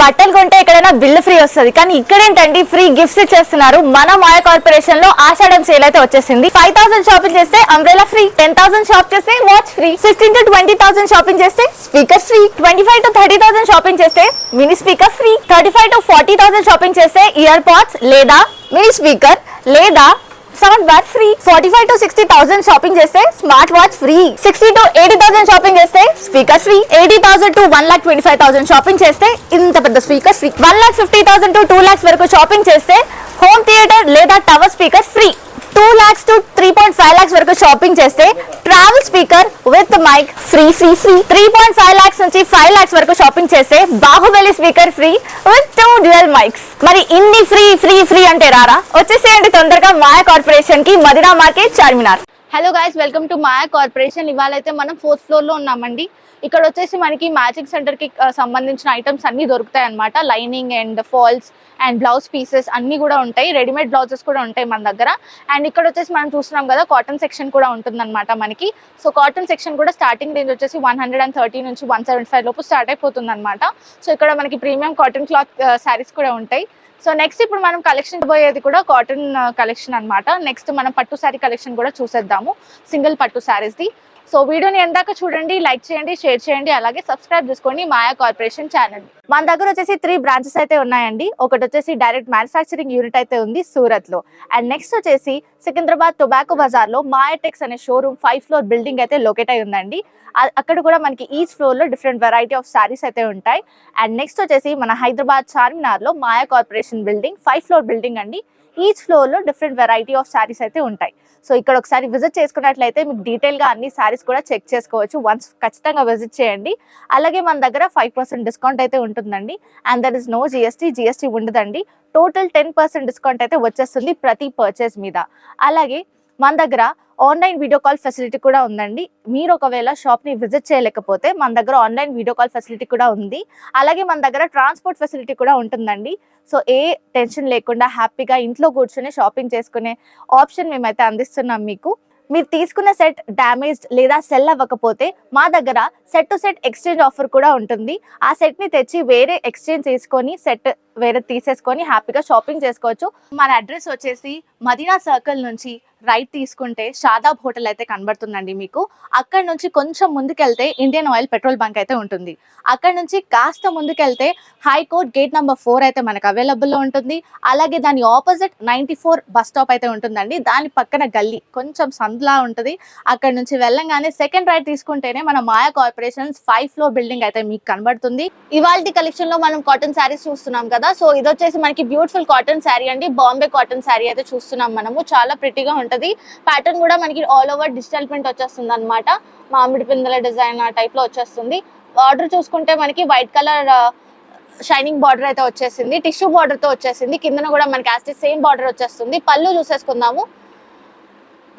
బట్టలు కొంటే ఎక్కడైనా బిల్ ఫ్రీ వస్తుంది, కానీ ఇక్కడ ఏంటండి ఫ్రీ గిఫ్ట్స్ ఇచ్చేస్తున్నారు. మన మాయ కార్పొరేషన్ లో ఆషాఢం సేల్ అయితే వచ్చేసింది. 5000 షాపింగ్ చేస్తే అంబ్రెలా ఫ్రీ, 10,000 షాప్ చేస్తే వాచ్ ఫ్రీ, 16 to 20,000 షాపింగ్ చేస్తే స్పీకర్ ఫ్రీ, 25 to 30,000 షాపింగ్ చేస్తే mini speaker free, 35 to 40,000 shopping చేస్తే ఇయర్ పాడ్స్ లేదా మినీ స్పీకర్ లేదా sound bar free, 45 to 60,000 shopping చేస్తే smart watch free, 60 to 80,000 shopping చేస్తే speaker free, 80,000 to 1,25,000 shopping చేస్తే ఇంత పెద్ద స్పీకర్ ఫ్రీ, 1,50,000 to 2 lakhs వరకు షాపింగ్ చేస్తే హోమ్ థియేటర్ లేదా tower speaker free, 2 lakhs to 3.5 lakhs వరకు షాపింగ్ చేస్తే travel speaker with mic free free free, 3.5 lakhs నుంచి 5 lakhs వరకు షాపింగ్ చేస్తే Baahubali speaker free with 2 dual mics. మరి ఇన్ని ఫ్రీ ఫ్రీ ఫ్రీ అంటే రారా? వచ్చేసేయండి తొందరగా మాయా కార్పొరేషన్ కి, Madina market, Charminar. Hello guys, welcome to Maya Corporation. ఇవాళ అయితే మనం 4th floor లో ఉన్నామండి. ఇక్కడ వచ్చేసి మనకి మ్యాచింగ్ సెంటర్ కి సంబంధించిన ఐటమ్స్ అన్ని దొరుకుతాయి అన్నమాట. Lining and falls and blouse pieces అన్ని కూడా ఉంటాయి. రెడీమేడ్ బ్లౌజెస్ కూడా ఉంటాయి మన దగ్గర. అండ్ ఇక్కడ వచ్చేసి మనం చూస్తున్నాం కదా, కాటన్ సెక్షన్ కూడా ఉంటుందన్నమాట మనకి. సో కాటన్ సెక్షన్ కూడా స్టార్టింగ్ రేంజ్ వచ్చేసి 130 నుంచి 175 లోపు స్టార్ట్ అయిపోతుంది అనమాట. సో ఇక్కడ మనకి ప్రీమియం కాటన్ క్లాత్ శారీస్ కూడా ఉంటాయి. సో నెక్స్ట్ ఇప్పుడు మనం కలెక్షన్ పోయేది కూడా కాటన్ కలెక్షన్ అన్నమాట. నెక్స్ట్ మనం పట్టు శారీ కలెక్షన్ కూడా చూసేద్దాము, సింగిల్ పట్టు శారీస్ది. సో వీడియోని ఎందాక చూడండి, లైక్ చేయండి, షేర్ చేయండి, అలాగే సబ్స్క్రైబ్ చేసుకోండి మాయా కార్పొరేషన్ ఛానల్. మన దగ్గర వచ్చేసి 3 బ్రాంచెస్ అయితే ఉన్నాయండి. ఒకటి వచ్చేసి డైరెక్ట్ మ్యానుఫ్యాక్చరింగ్ యూనిట్ అయితే ఉంది సూరత్ లో. అండ్ నెక్స్ట్ వచ్చేసి సికింద్రాబాద్ టొబాకో బజార్ లో మాయాటెక్స్ అనే షోరూమ్ 5th floor బిల్డింగ్ అయితే లొకేట్ అయి ఉందండి. అక్కడ కూడా మనకి ఈచ్ ఫ్లోర్ లో డిఫరెంట్ వెరైటీ ఆఫ్ సారీస్ అయితే ఉంటాయి. అండ్ నెక్స్ట్ వచ్చేసి మన హైదరాబాద్ చార్మినార్ లో Maya corporation building 5th floor building అండి. ఈచ్ ఫ్లోర్ లో డిఫరెంట్ వెరైటీ ఆఫ్ సారీస్ అయితే ఉంటాయి. సో ఇక్కడ ఒకసారి విజిట్ చేసుకున్నట్లయితే మీకు డీటెయిల్ గా అన్ని సారీస్ కూడా చెక్ చేసుకోవచ్చు. వన్స్ ఖచ్చితంగా విజిట్ చేయండి. అలాగే మన దగ్గర 5% డిస్కౌంట్ అయితే ఉంటుందండి. And there is no GST ఉండదండి. టోటల్ 10% డిస్కౌంట్ అయితే వచ్చేస్తుంది ప్రతి పర్చేస్ మీద. అలాగే మన దగ్గర ఆన్లైన్ వీడియో కాల్ ఫెసిలిటీ కూడా ఉందండి. మీరు ఒకవేళ షాప్ ని విజిట్ చేయలేకపోతే మన దగ్గర ఆన్లైన్ వీడియో కాల్ ఫెసిలిటీ కూడా ఉంది. అలాగే మన దగ్గర ట్రాన్స్పోర్ట్ ఫెసిలిటీ కూడా ఉంటుందండి. సో ఏ టెన్షన్ లేకుండా హ్యాపీగా ఇంట్లో కూర్చొని షాపింగ్ చేసుకునే ఆప్షన్ మేమైతే అందిస్తున్నాం మీకు. మీరు తీసుకున్న సెట్ డ్యామేజ్డ్ లేదా సెల్ అవ్వకపోతే మా దగ్గర set to set exchange offer కూడా ఉంటుంది. ఆ సెట్ ని తెచ్చి వేరే ఎక్స్చేంజ్ చేసుకొని సెట్ వేరే తీసేసుకొని హ్యాపీగా షాపింగ్ చేసుకోవచ్చు. మన అడ్రస్ వచ్చేసి మదీనా సర్కిల్ నుంచి రైట్ తీసుకుంటే షాదాబ్ హోటల్ అయితే కనబడుతుందండి మీకు. అక్కడ నుంచి కొంచెం ముందుకెళ్తే ఇండియన్ ఆయిల్ పెట్రోల్ బంక్ అయితే ఉంటుంది. అక్కడ నుంచి కాస్త ముందుకెళ్తే హైకోర్ట్ గేట్ నెంబర్ 4 అయితే మనకు అవైలబుల్లో ఉంటుంది. అలాగే దాని ఆపోజిట్ 94 బస్ స్టాప్ అయితే ఉంటుందండి. దాని పక్కన గల్లీ కొంచెం సందులా ఉంటుంది. అక్కడ నుంచి వెళ్ళంగానే సెకండ్ రైట్ తీసుకుంటేనే మన మాయా కార్పొరేషన్స్ 5th floor బిల్డింగ్ అయితే మీకు కనబడుతుంది. ఇవాల్టి కలెక్షన్ లో మనం కాటన్ శారీస్ చూస్తున్నాం కదా. సో ఇది వచ్చేసి మనకి బ్యూటిఫుల్ కాటన్ శారీ అండి. బాంబే కాటన్ శారీ అయితే చూస్తున్నాం మనము. చాలా ప్రిటీగా ఉంటుంది. ప్యాటర్న్ కూడా మనకి ఆల్ ఓవర్ డిజిటల్ ప్రింట్ వచ్చేస్తుంది అనమాట. మామిడి పిందెల డిజైన్ ఆ టైప్ లో వచ్చేస్తుంది. బార్డర్ చూసుకుంటే మనకి వైట్ కలర్ షైనింగ్ బార్డర్ అయితే వచ్చేసింది. టిష్యూ బార్డర్ తో వచ్చేసింది. కిందన కూడా మనకి యాస్టి సేమ్ బార్డర్ వచ్చేస్తుంది. పళ్ళు చూసేసుకుందాము.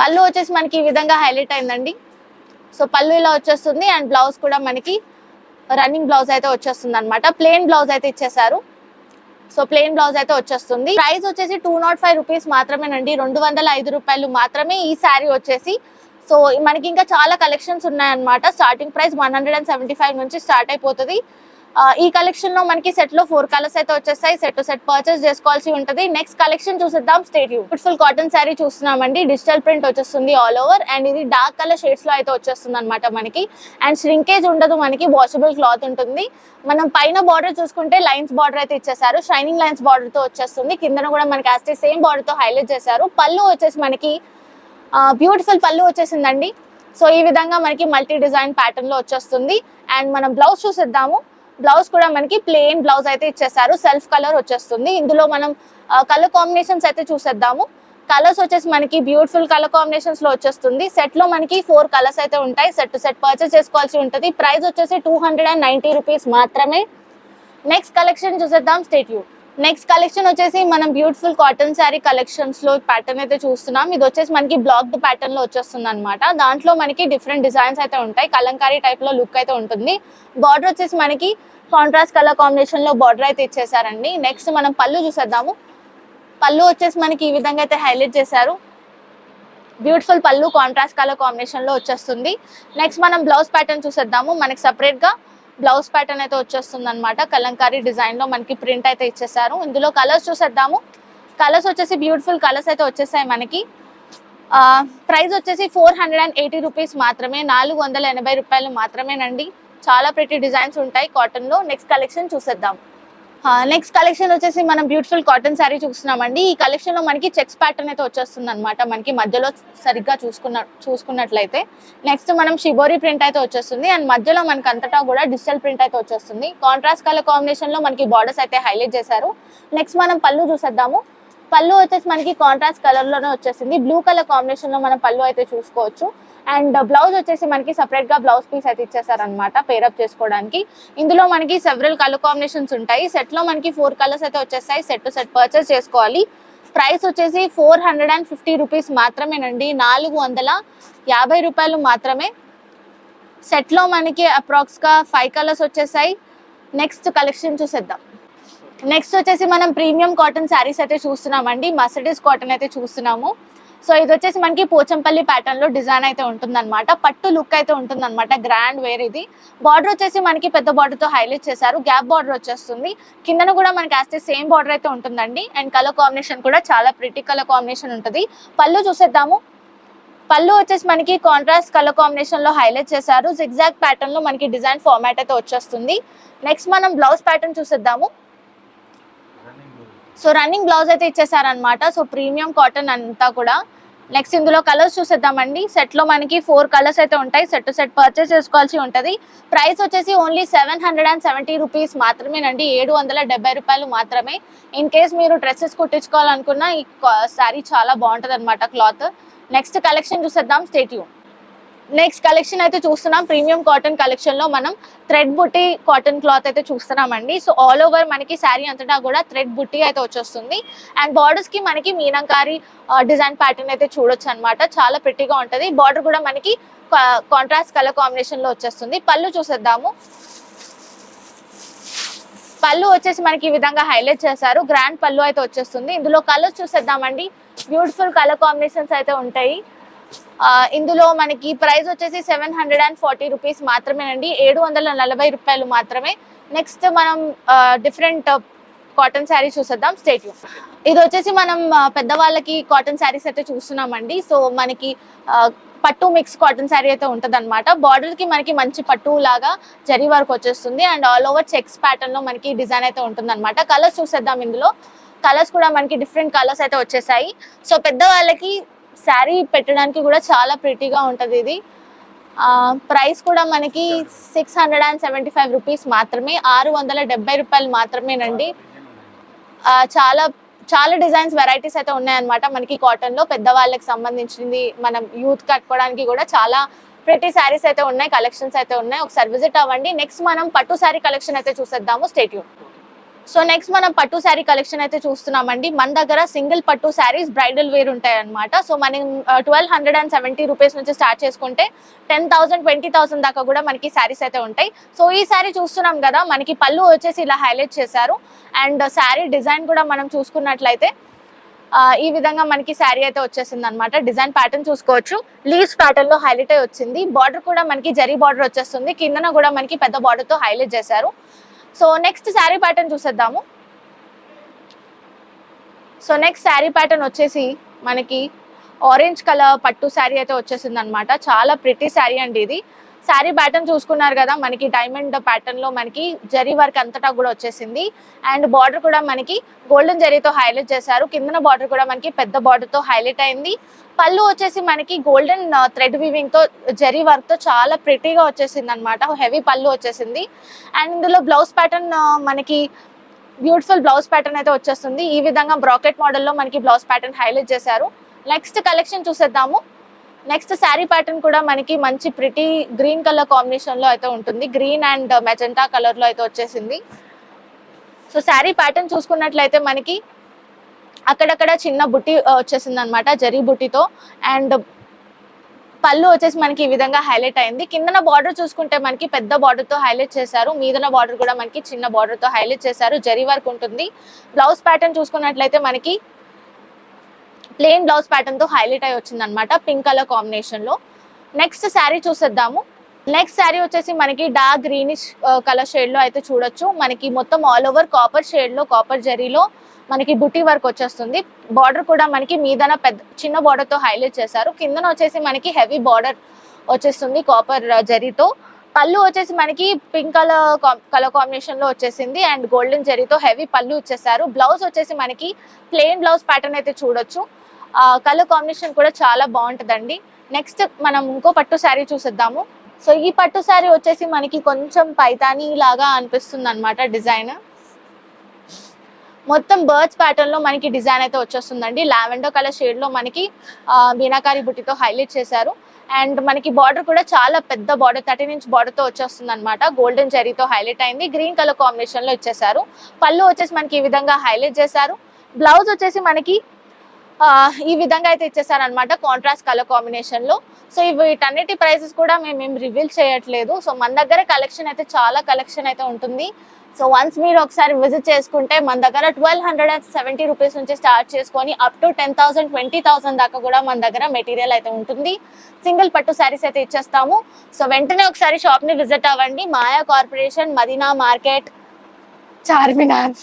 పళ్ళు వచ్చేసి మనకి ఈ విధంగా హైలైట్ అయిందండి. సో పళ్ళు ఇలా వచ్చేస్తుంది. అండ్ బ్లౌజ్ కూడా మనకి రన్నింగ్ బ్లౌజ్ అయితే వచ్చేస్తుంది అనమాట. ప్లెయిన్ బ్లౌజ్ అయితే ఇచ్చేసారు. సో ప్లెయిన్ బ్లౌజ్ అయితే వచ్చేస్తుంది. ప్రైస్ వచ్చేసి 205 రూపీస్ మాత్రమేనండి. 205 రూపాయలు మాత్రమే ఈ శారీ వచ్చేసి. సో మనకి ఇంకా చాలా కలెక్షన్స్ ఉన్నాయన్నమాట. స్టార్టింగ్ ప్రైస్ 175 నుంచి స్టార్ట్ అయిపోతుంది. ఈ కలెక్షన్ లో మనకి సెట్ లో 4 కలర్స్ అయితే వచ్చేస్తాయి. సెట్ టు సెట్ పర్చేస్ చేసుకోవాల్సి ఉంటుంది. నెక్స్ట్ కలెక్షన్ చూసేద్దాం. State you. Beautiful cotton sari చూస్తున్నామండి. డిజిటల్ ప్రింట్ వచ్చేస్తుంది ఆల్ ఓవర్. అండ్ ఇది డార్క్ కలర్ షేడ్స్ లో అయితే వచ్చేస్తుంది అనమాట మనకి. అండ్ ష్రింకేజ్ ఉండదు మనకి, వాషబుల్ క్లాత్ ఉంటుంది. మనం పైన బార్డర్ చూసుకుంటే లైన్స్ బార్డర్ అయితే ఇచ్చేసారు. షైనింగ్ లైన్స్ బార్డర్ తో వచ్చేస్తుంది. కిందన కూడా మనకి యాస్టి సేమ్ బార్డర్ తో హైలైట్ చేశారు. పళ్ళు వచ్చేసి మనకి బ్యూటిఫుల్ పళ్ళు వచ్చేసిందండి. సో ఈ విధంగా మనకి మల్టీ డిజైన్ ప్యాటర్న్ లో వచ్చేస్తుంది. అండ్ మనం బ్లౌజ్ చూసేద్దాము. బ్లౌజ్ కూడా మనకి ప్లెయిన్ బ్లౌజ్ అయితే ఇచ్చేసారు. సెల్ఫ్ కలర్ వచ్చేస్తుంది. ఇందులో మనం కలర్ కాంబినేషన్స్ అయితే చూసేద్దాము. కలర్స్ వచ్చేసి మనకి బ్యూటిఫుల్ కలర్ కాంబినేషన్స్ లో వచ్చేస్తుంది. సెట్ లో మనకి 4 కలర్స్ అయితే ఉంటాయి. సెట్ టు సెట్ పర్చేస్ చేసుకోవాల్సి ఉంటుంది. ప్రైస్ వచ్చేసి 290 రూపీస్ మాత్రమే. నెక్స్ట్ కలెక్షన్ చూసేద్దాం. State you. నెక్స్ట్ కలెక్షన్ వచ్చేసి మనం బ్యూటిఫుల్ కాటన్ శారీ కలెక్షన్స్ లో ప్యాటర్న్ అయితే చూస్తున్నాం. ఇది వచ్చేసి మనకి బ్లాక్డ్ ప్యాటర్న్ లో వచ్చేస్తుంది అనమాట. దాంట్లో మనకి డిఫరెంట్ డిజైన్స్ అయితే ఉంటాయి. కలంకారీ టైప్ లో లుక్ అయితే ఉంటుంది. బార్డర్ వచ్చేసి మనకి కాంట్రాస్ట్ కలర్ కాంబినేషన్ లో బార్డర్ అయితే ఇచ్చేసారండి. నెక్స్ట్ మనం పళ్ళు చూసేద్దాము. పళ్ళు వచ్చేసి మనకి ఈ విధంగా అయితే హైలైట్ చేశారు. బ్యూటిఫుల్ పళ్ళు కాంట్రాస్ట్ కలర్ కాంబినేషన్ లో వచ్చేస్తుంది. నెక్స్ట్ మనం బ్లౌజ్ ప్యాటర్న్ చూసేద్దాము. మనకి సపరేట్ గా బ్లౌజ్ ప్యాటర్న్ అయితే వచ్చేస్తుంది అనమాట. కలంకారీ డిజైన్ లో మనకి ప్రింట్ అయితే ఇచ్చేసారు. ఇందులో కలర్స్ చూసేద్దాము. కలర్స్ వచ్చేసి బ్యూటిఫుల్ కలర్స్ అయితే వచ్చేసాయి మనకి. ప్రైస్ వచ్చేసి 480 రూపీస్ మాత్రమే, 480 రూపాయలు మాత్రమేనండి. చాలా ప్రిటీ డిజైన్స్ ఉంటాయి కాటన్ లో. నెక్స్ట్ కలెక్షన్ చూసేద్దాం. నెక్స్ట్ కలెక్షన్ వచ్చేసి మనం బ్యూటిఫుల్ కాటన్ శారీ చూస్తున్నామండి. ఈ కలెక్షన్ లో మనకి చెక్స్ ప్యాటర్న్ అయితే వచ్చేస్తుంది అనమాట. మనకి మధ్యలో సరిగ్గా చూసుకున్నట్లయితే నెక్స్ట్ మనం షిబోరి ప్రింట్ అయితే వచ్చేస్తుంది. అండ్ మధ్యలో మనకి అంతటా కూడా డిజిటల్ ప్రింట్ అయితే వచ్చేస్తుంది. కాంట్రాస్ట్ కలర్ కాంబినేషన్ లో మనకి బార్డర్స్ అయితే హైలైట్ చేశారు. నెక్స్ట్ మనం పళ్ళు చూసేద్దాము. పళ్ళు వచ్చేసి మనకి కాంట్రాస్ట్ కలర్ లోనే వచ్చేసింది. బ్లూ కలర్ కాంబినేషన్ లో మనం పళ్ళు అయితే చూసుకోవచ్చు. అండ్ బ్లౌజ్ వచ్చేసి మనకి సపరేట్ గా బ్లౌజ్ పీస్ అయితే ఇచ్చేసారనమాట పేరప్ చేసుకోవడానికి. ఇందులో మనకి సెవరల్ కలర్ కాంబినేషన్స్ ఉంటాయి. సెట్ లో మనకి 4 కలర్స్ అయితే వచ్చేస్తాయి. సెట్ టు సెట్ పర్చేస్ చేసుకోవాలి. ప్రైస్ వచ్చేసి 450 రూపీస్ మాత్రమేనండి, 450 రూపాయలు మాత్రమే. సెట్ లో మనకి అప్రాక్స్ గా 5 కలర్స్ వచ్చేసాయి. నెక్స్ట్ కలెక్షన్ చూసేద్దాం. నెక్స్ట్ వచ్చేసి మనం ప్రీమియం కాటన్ శారీస్ అయితే చూస్తున్నామండి. మర్సిడీస్ కాటన్ అయితే చూస్తున్నాము. సో ఇది వచ్చేసి మనకి పోచంపల్లి ప్యాటర్న్ లో డిజైన్ అయితే ఉంటుందన్నమాట. పట్టు లుక్ అయితే ఉంటుందన్నమాట. గ్రాండ్ వేర్ ఇది. బార్డర్ వచ్చేసి మనకి పెద్ద బార్డర్ తో హైలైట్ చేశారు. గ్యాప్ బార్డర్ వచ్చేస్తుంది. కిందన కూడా మనకి యాస్టే సేమ్ బార్డర్ అయితే ఉంటుందండి. అండ్ కలర్ కాంబినేషన్ కూడా చాలా ప్రిటీ కలర్ కాంబినేషన్ ఉంటుంది. పళ్ళు చూసేద్దాము. పళ్ళు వచ్చేసి మనకి కాంట్రాస్ట్ కలర్ కాంబినేషన్ లో హైలైట్ చేశారు. జిగ్జాగ్ ప్యాటర్న్ లో మనకి డిజైన్ ఫార్మాట్ అయితే వచ్చేస్తుంది. నెక్స్ట్ మనం బ్లౌజ్ ప్యాటర్న్ చూసేద్దాము. సో రన్నింగ్ బ్లౌజ్ అయితే ఇచ్చేసారనమాట. సో ప్రీమియం కాటన్ అంతా కూడా. నెక్స్ట్ ఇందులో కలర్స్ చూసేద్దామండి. సెట్ లో మనకి 4 కలర్స్ అయితే ఉంటాయి. సెట్ టు సెట్ పర్చేస్ చేసుకోవాల్సి ఉంటుంది. ప్రైస్ వచ్చేసి ఓన్లీ 770 రూపీస్ మాత్రమేనండి, 770 రూపాయలు మాత్రమే. ఇన్ కేస్ మీరు డ్రెస్సెస్ కుట్టించుకోవాలనుకున్నా ఈ శారీ చాలా బాగుంటుంది అనమాట క్లాత్. నెక్స్ట్ కలెక్షన్ చూసేద్దాం. Stay tune. నెక్స్ట్ కలెక్షన్ అయితే చూస్తున్నాం. ప్రీమియం కాటన్ కలెక్షన్ లో మనం థ్రెడ్ బుట్టి కాటన్ క్లాత్ అయితే చూస్తున్నామండి. సో ఆల్ ఓవర్ మనకి శారీ అంతటా కూడా థ్రెడ్ బుట్టి అయితే వచ్చేస్తుంది. అండ్ బార్డర్స్ కి మనకి మీనాకారి డిజైన్ ప్యాటర్న్ అయితే చూడొచ్చు అనమాట. చాలా ప్రిటీగా ఉంటది. బార్డర్ కూడా మనకి కాంట్రాస్ట్ కలర్ కాంబినేషన్ లో వచ్చేస్తుంది. పళ్ళు చూసేద్దాము. పళ్ళు వచ్చేసి మనకి ఈ విధంగా హైలైట్ చేశారు. గ్రాండ్ పళ్ళు అయితే వచ్చేస్తుంది. ఇందులో కలర్స్ చూసేద్దామండి. బ్యూటిఫుల్ కలర్ కాంబినేషన్స్ అయితే ఉంటాయి. ఇందులో మనకి ప్రైస్ వచ్చేసి 740 రూపీస్ మాత్రమేనండి, 740 రూపాయలు మాత్రమే. నెక్స్ట్ మనం డిఫరెంట్ కాటన్ శారీ చూసేద్దాం. Stay tune. ఇది వచ్చేసి మనం పెద్దవాళ్ళకి కాటన్ శారీస్ అయితే చూస్తున్నామండి. సో మనకి పట్టు మిక్స్ కాటన్ శారీ అయితే ఉంటుంది అనమాట. బార్డర్ కి మనకి మంచి పట్టు లాగా జరీ వర్క్ వచ్చేస్తుంది. And all over checks pattern లో మనకి డిజైన్ అయితే ఉంటుంది అనమాట. కలర్స్ చూసేద్దాం. ఇందులో కలర్స్ కూడా మనకి డిఫరెంట్ కలర్స్ అయితే వచ్చేసాయి. సో పెద్దవాళ్ళకి శారీ పెట్టడానికి కూడా చాలా ప్రిటీగా ఉంటుంది ఇది. ప్రైస్ కూడా మనకి 675 రూపీస్ మాత్రమే, 670 రూపాయలు మాత్రమేనండి. చాలా చాలా డిజైన్స్ వెరైటీస్ అయితే ఉన్నాయన్నమాట మనకి కాటన్ లో. పెద్దవాళ్ళకి సంబంధించింది, మనం యూత్ కట్టుకోవడానికి కూడా చాలా ప్రిటీ శారీస్ అయితే ఉన్నాయి, కలెక్షన్స్ అయితే ఉన్నాయి. ఒకసారి విజిట్ అవ్వండి. నెక్స్ట్ మనం పట్టు శారీ కలెక్షన్ అయితే చూసేద్దాము. Stay tune. సో నెక్స్ట్ మనం పట్టు శారీ కలెక్షన్ అయితే చూస్తున్నామండి. మన దగ్గర సింగిల్ పట్టు శారీస్ బ్రైడల్ వేర్ ఉంటాయి అనమాట. సో మనం 1270 రూపీస్ నుంచి స్టార్ట్ చేసుకుంటే 10,000 20,000 దాకా కూడా మనకి శారీస్ అయితే ఉంటాయి. సో ఈ శారీ చూస్తున్నాం కదా, మనకి పళ్ళు వచ్చేసి ఇలా హైలైట్ చేశారు. అండ్ శారీ డిజైన్ కూడా మనం చూసుకున్నట్లయితే ఈ విధంగా మనకి శారీ అయితే వచ్చేసింది అనమాట. డిజైన్ ప్యాటర్న్ చూసుకోవచ్చు. లీవ్స్ ప్యాటర్న్ లో హైలైట్ అయి వచ్చింది. బార్డర్ కూడా మనకి జరీ బార్డర్ వచ్చేస్తుంది. కిందన కూడా మనకి పెద్ద బార్డర్ తో హైలైట్ చేశారు. సో నెక్స్ట్ శారీ ప్యాటర్న్ చూసేద్దాము. సో నెక్స్ట్ శారీ ప్యాటర్న్ వచ్చేసి మనకి ఆరెంజ్ కలర్ పట్టు శారీ అయితే వచ్చేసింది అనమాట. చాలా ప్రిటీ శారీ అండి ఇది. శారీ ప్యాటర్న్ చూసుకున్నారు కదా, మనకి డైమండ్ ప్యాటర్న్ లో మనకి జరీ వర్క్ అంతటా కూడా వచ్చేసింది. అండ్ బార్డర్ కూడా మనకి గోల్డెన్ జరీతో హైలైట్ చేశారు. కిందన బార్డర్ కూడా మనకి పెద్ద బార్డర్ తో హైలైట్ అయింది. పళ్ళు వచ్చేసి మనకి గోల్డెన్ థ్రెడ్ వీవింగ్ తో జరీ వర్క్ తో చాలా ప్రిటీగా వచ్చేసింది అనమాట. హెవీ పళ్ళు వచ్చేసింది. అండ్ ఇందులో బ్లౌజ్ ప్యాటర్న్ మనకి బ్యూటిఫుల్ బ్లౌజ్ ప్యాటర్న్ అయితే వచ్చేస్తుంది. ఈ విధంగా బ్రాకెట్ మోడల్లో మనకి బ్లౌజ్ ప్యాటర్న్ హైలైట్ చేశారు. నెక్స్ట్ కలెక్షన్ చూసేద్దాము. నెక్స్ట్ శారీ ప్యాటర్న్ కూడా మనకి మంచి ప్రిటీ గ్రీన్ కలర్ కాంబినేషన్ లో అయితే ఉంటుంది. గ్రీన్ అండ్ మెజెంటా కలర్ లో అయితే వచ్చేసింది. సో శారీ ప్యాటర్న్ చూసుకున్నట్లయితే మనకి అక్కడక్కడ చిన్న బుట్టి వచ్చేసింది అనమాట జరీ బుట్టితో. అండ్ పళ్ళు వచ్చేసి మనకి ఈ విధంగా హైలైట్ అయింది. కిందన బార్డర్ చూసుకుంటే మనకి పెద్ద బార్డర్ తో హైలైట్ చేశారు. మీదన బార్డర్ కూడా మనకి చిన్న బార్డర్ తో హైలైట్ చేశారు. జరీ వర్క్ ఉంటుంది. బ్లౌజ్ ప్యాటర్న్ చూసుకున్నట్లయితే మనకి ప్లెయిన్ బ్లౌజ్ ప్యాటర్న్ తో హైలైట్ అయి వచ్చింది అనమాట, పింక్ కలర్ కాంబినేషన్ లో. నెక్స్ట్ శారీ చూసేద్దాము. నెక్స్ట్ శారీ వచ్చేసి మనకి డార్క్ గ్రీనిష్ కలర్ షేడ్ లో అయితే చూడొచ్చు. మనకి మొత్తం ఆల్ ఓవర్ కాపర్ షేడ్ లో, కాపర్ జరీలో మనకి బుట్టి వర్క్ వచ్చేస్తుంది. బార్డర్ కూడా మనకి మీదన పెద్ద చిన్న బార్డర్ తో హైలైట్ చేశారు. కిందన వచ్చేసి మనకి హెవీ బార్డర్ వచ్చేస్తుంది కాపర్ జరీతో. పళ్ళు వచ్చేసి మనకి పింక్ కలర్ కాంబినేషన్ లో వచ్చేసింది అండ్ గోల్డెన్ జరీతో హెవీ పళ్ళు ఇచ్చేసారు. బ్లౌజ్ వచ్చేసి మనకి ప్లెయిన్ బ్లౌజ్ ప్యాటర్న్ అయితే చూడొచ్చు. కలర్ కాంబినేషన్ కూడా చాలా బాగుంటుందండి. నెక్స్ట్ మనం ఇంకో పట్టు శారీ చూసేద్దాము. సో ఈ పట్టు శారీ వచ్చేసి మనకి కొంచెం పైతానీ లాగా అనిపిస్తుంది అనమాట. డిజైన్ మొత్తం బర్డ్స్ ప్యాటర్న్ లో మనకి డిజైన్ అయితే వచ్చేస్తుందండి. లావెండర్ కలర్ షేడ్ లో మనకి మీనాకారి బుట్టితో హైలైట్ చేశారు. అండ్ మనకి బార్డర్ కూడా చాలా పెద్ద బార్డర్ 13 ఇంచ్ బార్డర్ తో వచ్చేస్తుంది అనమాట. గోల్డెన్ జరీతో హైలైట్ అయింది. గ్రీన్ కలర్ కాంబినేషన్ లో ఇచ్చేసారు. పళ్ళు వచ్చేసి మనకి ఈ విధంగా హైలైట్ చేశారు. బ్లౌజ్ వచ్చేసి మనకి ఈ విధంగా అయితే ఇచ్చేసారు అనమాట, కాంట్రాస్ట్ కలర్ కాంబినేషన్ లో. సో వీటన్నిటి ప్రైసెస్ కూడా మేము రివీల్ చేయట్లేదు. సో మన దగ్గర కలెక్షన్ అయితే చాలా కలెక్షన్ అయితే ఉంటుంది. సో వన్స్ మీరు ఒకసారి విజిట్ చేసుకుంటే మన దగ్గర 1270 రూపీస్ నుంచి స్టార్ట్ చేసుకొని అప్ టు 10,000 20,000 దాకా కూడా మన దగ్గర మెటీరియల్ అయితే ఉంటుంది. సింగిల్ పట్టు శారీస్ అయితే ఇచ్చేస్తాము. సో వెంటనే ఒకసారి షాప్ ని విజిట్ అవ్వండి. మాయా కార్పొరేషన్, మదీనా మార్కెట్, చార్మినార్.